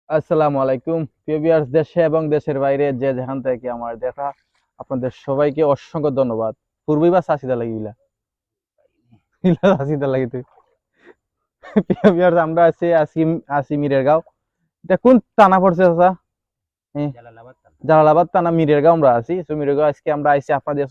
আসসালামু আলাইকুম প্রিয় ভিউয়ার্স, দেশে এবং দেশের বাইরে যে যেখান থেকে আমার দেখা, আপনাদের সবাইকে অসংখ্য ধন্যবাদ। পূর্বই বা চাষিদা লাগিলা ইলা চাষিদা লাগিতে প্রিয় ভিউয়ার্স, আমরা আছি আসি মিরের গাঁও। এটা কোন টানা পড়ছে চাচা? জালালাবাদ টানা মিরের গাঁও আমরা আছি। তো মিরের গাঁও আজকে আমরা আইছি আপনাদের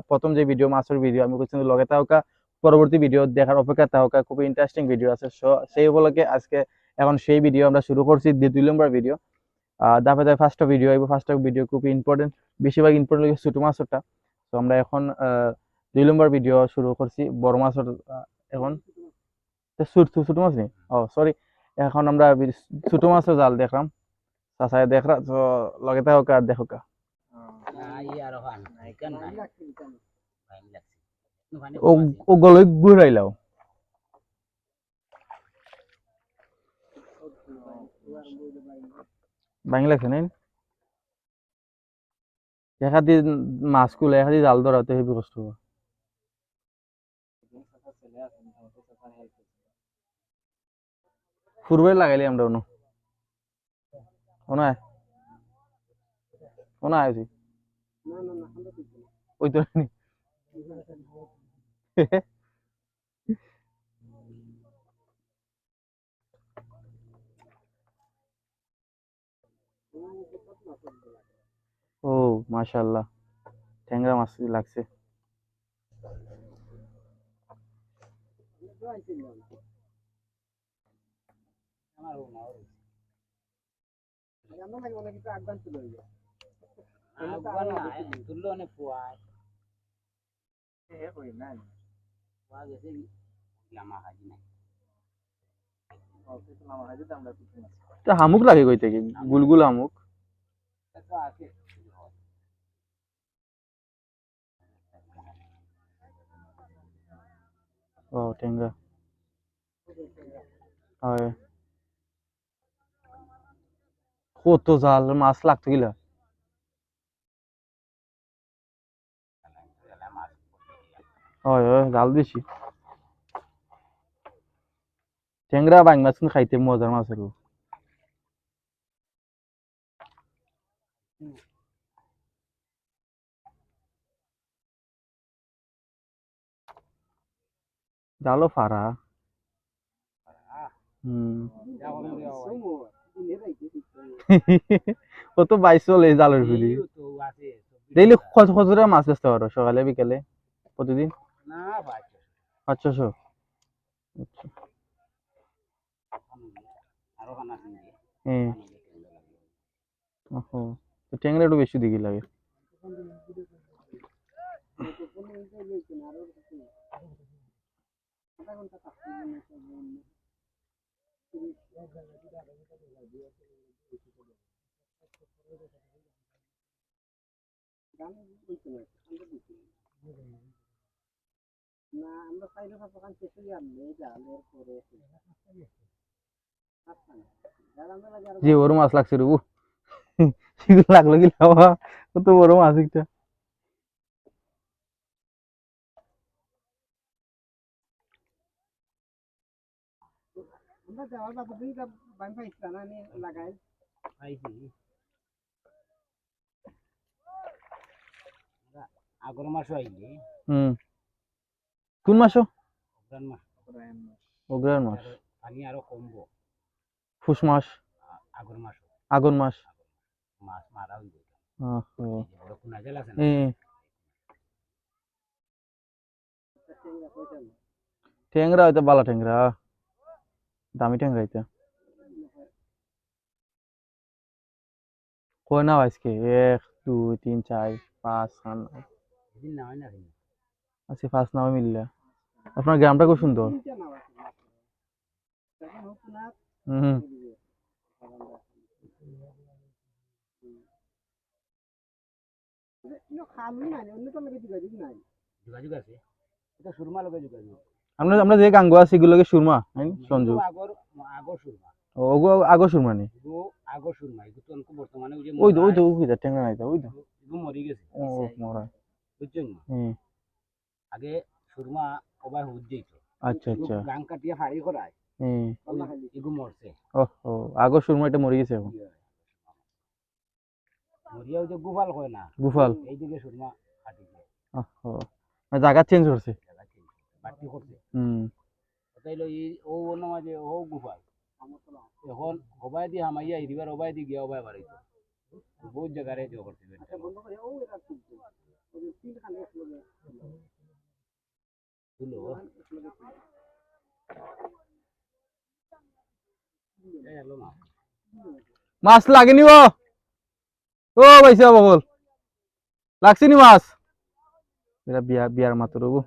প্রথম যে ভিডিও মাছের ভিডিও আমি করছি লগে থাকা, পরবর্তী ভিডিও দেখার অপেক্ষা থাকা, খুব ইন্টারেস্টিং ভিডিও আছে। সেই উপলক্ষে আজকে এখন সেই ভিডিও আমরা শুরু করছি, 2 নম্বর ভিডিও। ধাপে ধাপে ফার্স্টটা ভিডিও আইব। ফার্স্টটা ভিডিও খুব ইম্পর্টেন্ট, বেশিরভাগ ইম্পর্টেন্ট লাগে ছোট মাছটা। তো আমরা এখন 2 নম্বর ভিডিও শুরু করছি বড় মাছের। এখন ছোট ছোট মাছ নেই, ও সরি। এখন আমরা ছোট মাছের জাল দেখলাম, চাচাই দেখরা তো লগে থাকা আর দেখো কা। ও ও গলই ঘুরাইলাও ভাঙি লাগছে না এখাদি মাছ কুলে এখাদি জাল ধরাতে হেবি কষ্ট হবে। ফুরবে লাগাইলি আমরা অন্য ওনায় ওনায় আছি ওই তো নি। ও মাশাআল্লাহ, ট্যাংরা মাছ লাগছে। তা হামুক লাগে কই থেকে, গুলগুল হামুক। ও ট্যাংরা হয়। কত জাল মাছ লাগতো গিলা। হয় হয়, জাল বেশি। ট্যাংরা বাইং মাছ কিন্তু খাইতে মজার মাছ আর জালও ফারা। হুম। ও তো বাইশ চলে জালের ফিরি। ডেইলি কত কত টাকা মাছ বেচতে পারো সকালে বিকেলে প্রতিদিন? 500-600? আচ্ছা। হ্যাঁ। ওহো, তো ট্যাংরা একটু বেশি দিকে লাগে। যে বড় মাছ লাগছে রে, সেগুলো লাগলো কি লাভা, কত বড় মাছ একটা। হুম। কোন মাছ? অগ্রায়ণ মাছ, ফুস মাছ, আগুন মাছ। ওহো। ট্যাংরা হয়তো বালা ট্যাংরা, দামি ট্যাংরা হইতে কয় নাও আজকে 1 2 3 4 5 আজকে 5 নাও মিললে। আপনার গ্রামটা খুব সুন্দর। হুম। আমরা আমরা যে গাঙ্গ আছে এগুলোকে সুরমা সঞ্জু। ও ওগো আগো সুরমা নি। ওই তো ওই তো ট্যাংরা নাই তো ওই তো। ও মরা। হুম। আচ্ছা আচ্ছা। এগু মরছে ও আগর সুরমাইটা মরে গেছে এখন মরিয়া ওই যে গুফাল কয় না গুফাল এইদিকে সুরমা কাটিছে ও জায়গা চেঞ্জ করছে বাড়তি করছে হুম তাইলে এই ও অন্য মাঝে ও গুফাল এখন হবাই দিয়ে হামাইয়া হিরিবার হবাই দিয়ে গিয়া হবাই বাড়াইতো বহুত জায়গারে যে করছে তুলো এলো না মাছ লাগেনি ও পাইছে বকল লাগছে নি মাছ এটা বিয়ার মাতো রবো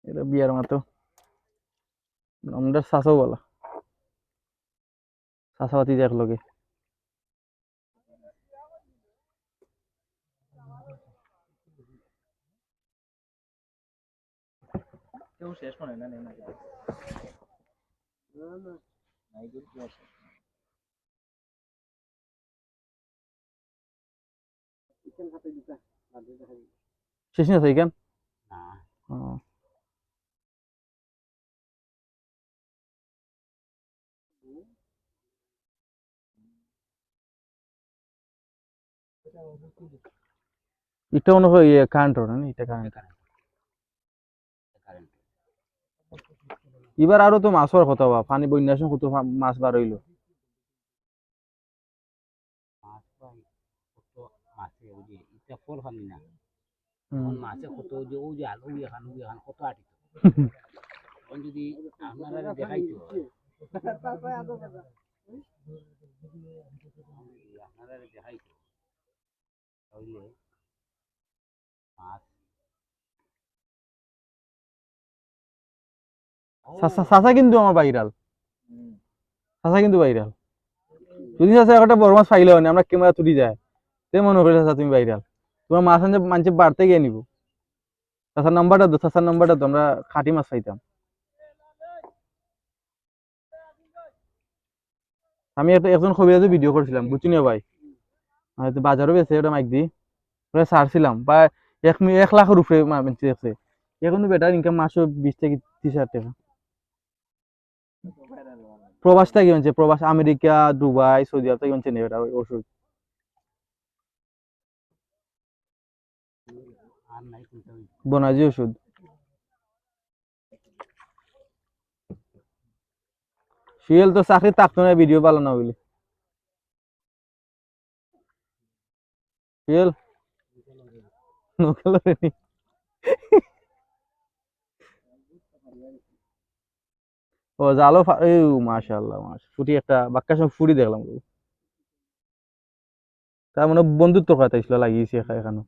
এটা বিয়ার মাতো আমাদের শাসাও বলা শাসাবাতি দেখ লগে কেউ শেষ করে না না শেষ না সেইখান এটা মনে হয় কারেন্ট না এটা কারেন্ট এবার আরো তো মাছ হওয়ার কথা বা পানি বন্যার সময় কত মাছ বার হইলো মাছ পাই কত মাছে ওই যে ইটা ফল খানি না এখন মাছে কত যে ও যে আলু এখান কত আটিত এখন যদি আপনারা দেখাইতো আপনারা দেখাইতো তাহলে মাছ চাচা কিন্তু আমার বাইরাল চাচা কিন্তু বাইরাল যদি চাচা একটা বড় মাছ পাইলে হয় আমরা ক্যামেরা তুলি যায় তে মনে করে চাচা তুমি বাইরাল তোমার মাছ আনছে মানছে বাড়তে গিয়ে নিব চাচার নাম্বারটা তো আমরা খাঁটি মাছ পাইতাম আমি একজন কবিরাজে ভিডিও করছিলাম বুঝছি না ভাই হয়তো বাজারও বেছে ওটা মাইক দি ওটা ছাড়ছিলাম বা 1 লাখের উপরে মানুষ দেখছে এখন তো বেটার ইনকাম মাসও 20 থেকে 30 হাজার টাকা প্রবাস থেকে হচ্ছে প্রবাস আমেরিকা দুবাই সৌদি আরব থেকে হচ্ছে নেই ওটা ওষুধ আর নাই চিন্তা বনাজি ওষুধ শিয়াল তো চাকরি থাকতো না ভিডিও বানানো বলে শিয়াল নকল রেনি ও জালো মাশাআল্লাহ ফুটি একটা বাক্কা সব ফুটি দেখলাম তার মানে বন্ধুত্ব কথা ছিল লাগিয়েছে এখানে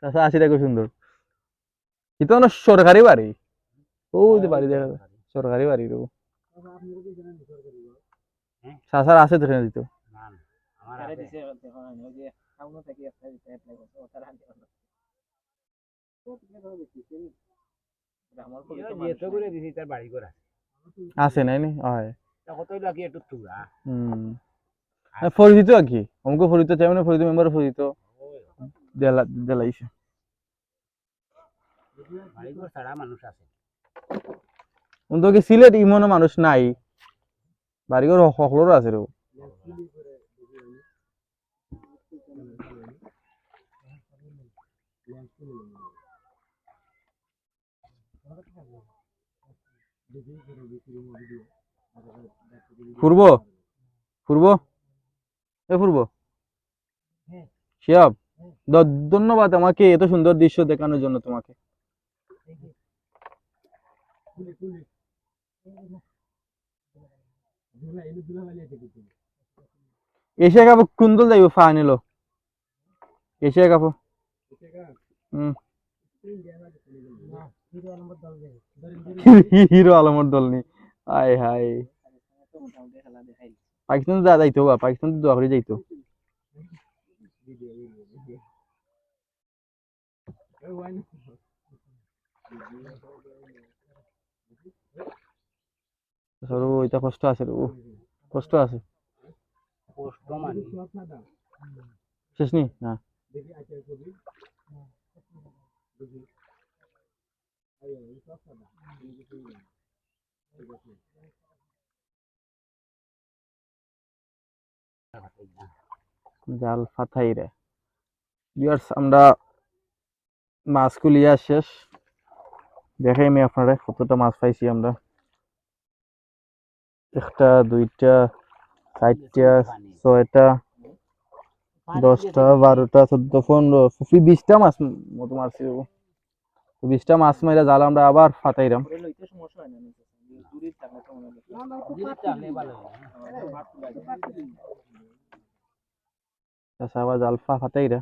আচ্ছা 80 টাকা সুন্দর এটা হলো সরকারি বাড়ি ও যে বাড়ি দেখা যায়, সরকারি বাড়ি রো সাসার আছে তো দিত না না আমার আছে ওই যে সামনে থেকে একটা অ্যাপ্লাই করছে ওটা রাখি আমার যেহেতু করে দিছি তার বাড়ি করা আছে নাই নি হয় কতই লাগে একটু তুলা পরিচিত আর কি অমুক পরিচিত চাই মানে পরিচিত মেম্বার পরিচিত দেলাইছে বাড়ি ঘর ছাড়া মানুষ আছে অন্তত সিলেট ইমনও মানুষ নাই বাড়িঘর সকলেরও আছে রে ফুরবো ফুরবো ফুরবো শিয়াব ধন্যবাদ আমাকে এত সুন্দর দৃশ্য দেখানোর জন্য তোমাকে এশিয়া কাপ কুন্দল যাইব ফাইনাল এশিয়া কাপ হিরো আলমের দল নি হাই হাই পাকিস্তান যা যাইতো বা পাকিস্তান তো দোয়া করে যাইতো ওইটা কষ্ট আছে রে কষ্ট আছে শেষ নি না জাল ফাতাই রে ভিউয়ার্স, আমরা মাছ কুলিয়া শেষ। দেখাই আমি আপনারা কতটা মাছ পাইছি আমরা। একটা, দুইটা, চারটা, ছয়টা, 10টা, 12টা, 14, 15, 20টা মাছ মতো মারছি। 20টা মাছ মাইরা জাল আমরা আবার ফাতাইলাম। আচ্ছা, আবার জাল ফাতাইরা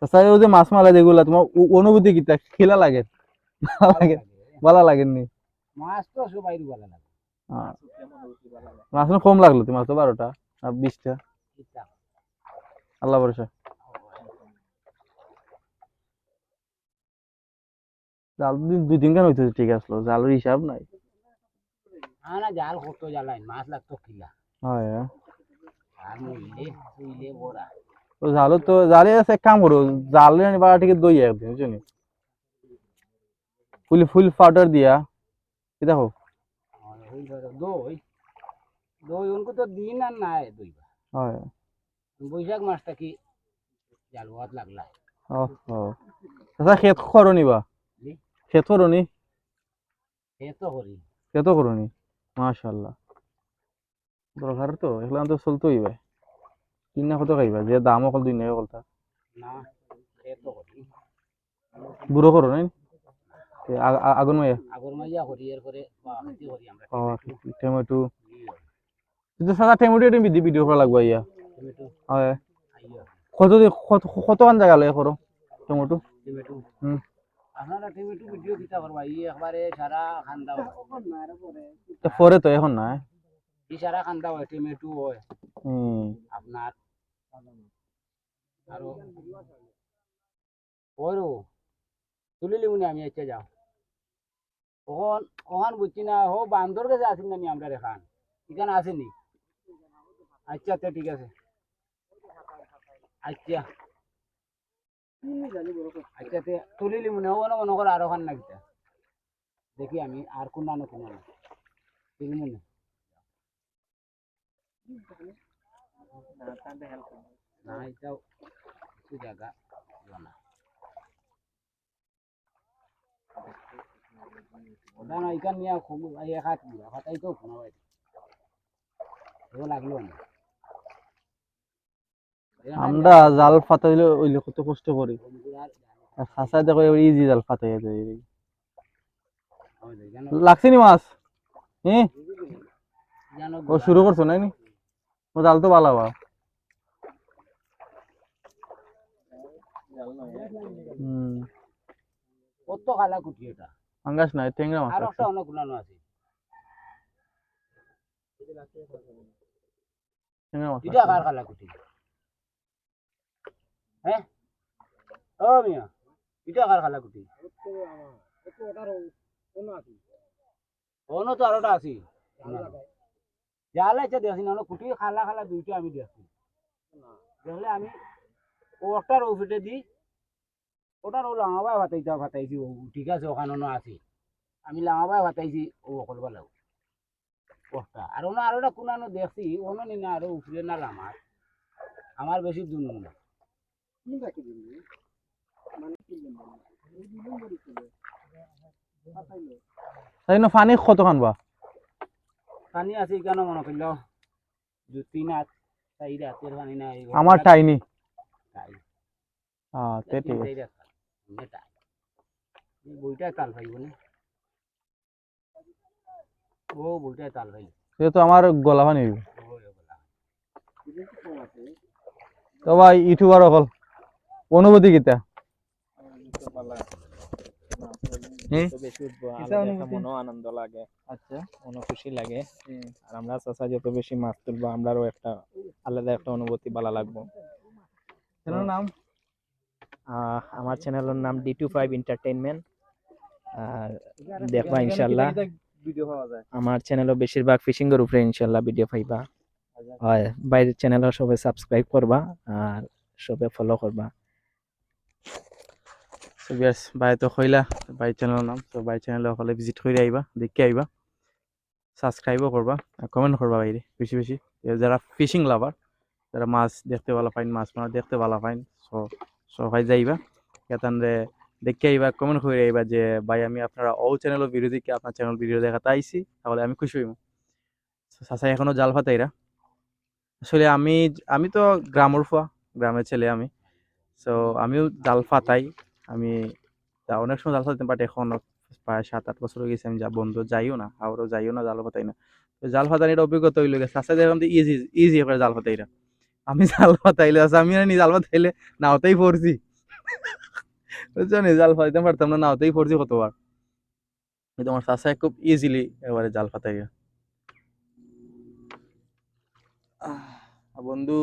আচ্ছা, ওই যে মাছ মারা যেগুলা তোমার অনুভূতি কি খেলা লাগে? ভালো লাগে? ভালো লাগেননি? মাছ তো সবাই ভালো লাগে। মাছ না কম লাগলো তোমার তো 12টা আর 20টা। আল্লাহ ভরসা। জাল 2-3 খান হইতেছে, ঠিক আসলো, জালের হিসাব নাই। না জাল কত জ্বালাই, মাছ লাগতো কিলা হয় আর মইলে শুইলে বড়া। তো জালও তো জালে আছে, এক কাম করো, জালে বাড়া থেকে দই একদিন বুঝছো ফুল ফুল পাউডার দিয়া কি দেখো। দই দই উনকো তো দিন আর নাই দই হয় বৈশাখ মাসটা কি জাল হাত লাগলা। আচ্ছা, খেত করো নিবা? খেত করো নি? খেতো করি। খেত করো নি? মাশাআল্লাহ, দরকার তো এগুলা তো চলতেই ভাই। কিনা কত খাইবা, যে দাম অকল 2 টাকা কলতা না খেতো করি। বুড়ো করো নাই? আগুন মাইয়া আগর মাইয়া করি, এরপরে খেতি করি আমরা। টমেটো কিন্তু সাদা টমেটো এটা ভিডিও করা লাগবে ইয়া। টমেটো হয় আইয়া কত কতখান জায়গা লয় করো টমেটো? টমেটো হুম, আপনারা টমেটো ভিডিও কিতা করবা, ই একবারে সারা খান্দা হয়। পরে তো এখন না। ই সারা খান্দা হয়, টমেটো হয় আপনার আরো ওরও তুলি লিবুনি আমি এসে যাও ওখান ওখান বুঝছি না, হো বান্দর কাছে আসেন না নি আমরা রেখান এখানে আসেনি। আচ্ছা আচ্ছা ঠিক আছে। আচ্ছা আচ্ছা তুলি লিবুনি হো না মনে করো আরো খান না কিতা দেখি আমি আর কোনা না তুলিমুনি না এটাও কিছু জায়গা না ওটা না এখান নিয়ে খুব খাত দিবা খাতাই তো শোনা পাই ও লাগলো না। আমরা জাল ফাতা দিলে ওইলে কত কষ্ট করি, খাসা দেখো ইজি জাল ফাতাই লাগছে নি মাছ? হ্যাঁ ও শুরু করছো নাই নি? ও জাল তো ভালো বা। কত খালা কুটি এটা আঙ্গাস নাই, ট্যাংরা মাছ আর আছে। একটা অনেক গুলানো আছে। ট্যাংরা মাছ এটা আছে। কার খালা কুটি? হ্যাঁ ও মিয়া এটা কার খালা কুটি? অন্য তো আরোটা আছি জালে দেখছি না কুটি খালা খালা দুইটা আমি দেখছি দেখলে আমি ওটার উফিটে দি ওটার ও লাঙাবাই ভাতাইছি ও ঠিক আছে ওখানে আছি আমি লাঙাবাই ভাতাইছি ও অকল বেলাও ওটা আর ওনা আরোটা কোনানো দেখছি অন্য নি না আরো উফরে না আমার আমার বেশি দূর না তাই না পানি কতখান বা? পানি আছে কেন মনে করল 2-3 হাত 4 হাতের পানি নাই আমার টাইনি। তাই তে ঠিক আছে। বইটাই তাল পাইব না ও বইটাই তাল পাইব সে তো আমার গলা পানি হইব। তো ভাই ইউটিউবার অকল অনুভূতি কিতা? মনও আনন্দ লাগে, আচ্ছা, মনও খুশি লাগে। আর আমরা চাচা যত বেশি মাছ তুলবো আমরাও একটা আলাদা একটা অনুভূতি ভালো লাগবো। চ্যানেলের নাম? আমার চ্যানেলের নাম D25 এন্টারটেইনমেন্ট। আর দেখবা ইনশাআল্লাহ ভিডিও পাওয়া যায়। আমার চ্যানেলও বেশিরভাগ ফিশিং এর উপরে ইনশাআল্লাহ ভিডিও পাইবা। হয় বাইরের চ্যানেলও সবাই সাবস্ক্রাইব করবা আর সবাই ফলো করবা। সো বিয়ার্স বাই তো কইলা বাই চ্যানেলের নাম, তো বাই চ্যানেলে সকলে ভিজিট করে আইবা, দেখে আইবা, সাবস্ক্রাইবও করবা, কমেন্ট করবা বাইরে বেশি বেশি। যারা ফিশিং লাভার, যারা মাছ দেখতে ভালো পাইন, মাছ মাছ দেখতে ভালো পাইন, সো সবাই যাইবা এখানে দেখে আইবা, কমেন্ট করে আইবা যে ভাই আমি আপনারা ও চ্যানেলের ভিডিও দেখে আপনার চ্যানেল ভিডিও দেখাতে আইছি, তাহলে আমি খুশি হইব। চাচা এখনো জাল ফাতাইরা, আসলে আমি আমি তো গ্রামের ফুয়া, গ্রামের ছেলে আমি। সো আমিও জাল ফাতাই, আমি অনেক সময় জাল ফাতাইতাম, বাট এখন প্রায় 7-8 বছর হয়ে গেছে আমি বন্ধু যাইও না, আবারও যাইও না, জাল ফাতাই না। তো জাল ফাতানির অভিজ্ঞতা হইল গেছে আচ্ছা দেখলাম ইজি ইজি করে জাল ফাতাইরা, আমি জাল ফাতাইলে আচ্ছা আমি জানি জাল ফাতাইলে নাওতেই পড়ছি, বুঝছো নি, জাল ফাতাইতে পারতাম না, নাওতেই পড়ছি কতবার। কিন্তু আমার চাষা খুব ইজিলি এবারে জাল ফাতাইয়া। বন্ধু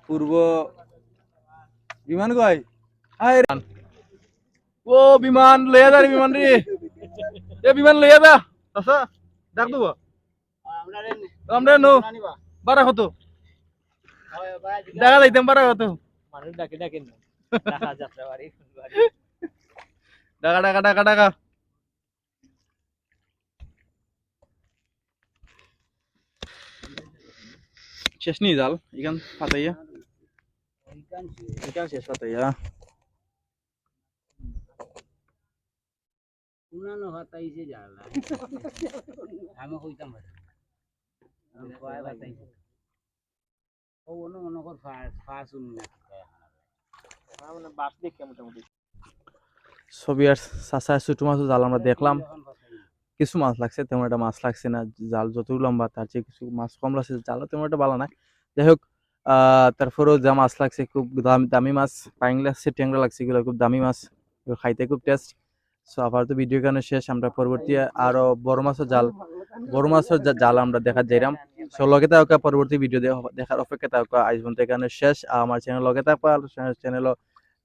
পূর্ব বিমান কয় আয় রে। ও বিমান লইয়া যা রে, বিমান রে, এ বিমান লইয়া যা চাচা, ডাক দেবো আমরা নো বারা কত দেখা যাইতাম, বারা কত মানুষ ডাকে ডাকে না দেখা যাত্রা বাড়ি টাকা টাকা টাকা টাকা শেষ নি জাল এখান ফাতাইয়া, এখান শেষ ফাতাইয়া। পুরানো হাতাইছে জালা আমি কইতাম ভাই আমি কয় হাতাইছে ও অন্য অন্য কর ফাস উনি না মানে বাস দেখে মোটামুটি ছবি আর চাচা ছোট মাছ জাল আমরা দেখলাম, কিছু মাছ লাগছে, তেমন একটা মাছ লাগছে না, জাল যতটুকু লম্বা তার চেয়ে কিছু মাছ কম লাগছে, জাল তেমন একটা ভালো না। যাই হোক তারপরেও যা মাছ লাগছে খুব দামি দামি মাছ, পাইং লাগছে, ট্যাংরা লাগছে, এগুলো খুব দামি মাছ, এগুলো খাইতে খুব টেস্ট। সো আপাতত ভিডিও এখানে শেষ, আমরা পরবর্তী আরো বড় মাছের জাল, বড় মাছের জাল আমরা দেখা যাইরাম। সো লগে থাকা পরবর্তী ভিডিও দেখার অপেক্ষা থাকা, আজ পর্যন্ত এখানে শেষ। আমার চ্যানেল লগে থাকবা, চ্যানেল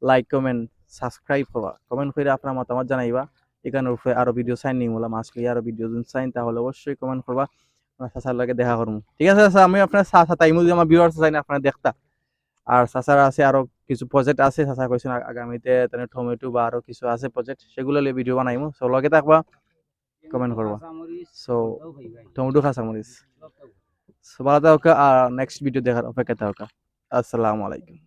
লাইক কমেন্ট সাবস্ক্রাইব করবা, কমেন্ট করে আপনার মতামত জানাইবা। এখানের উপরে আরো ভিডিও চাইন নি মোলা মাছ লিয়ে আরো ভিডিও চাইন, তাহলে অবশ্যই কমেন্ট করবা, আপনার চাচার লাগে দেখা করবো। ঠিক আছে চাচা, আমি আপনার চাচা তাই যদি আমার ভিউয়ার্স চাই না আপনার দেখতা। আর চাচার আছে আরো কিছু প্রজেক্ট আছে, চাচা কইছেন আগামীতে তেনে টমেটো বা আরো কিছু আছে প্রজেক্ট, সেগুলো লিয়ে ভিডিও বানাইমু। সো লগে থাকবা, কমেন্ট করবা। সো টমেটো খাসা মরিচ, সো ভালো থাকা আর নেক্সট ভিডিও দেখার অপেক্ষা থাকা। আসসালামু আলাইকুম।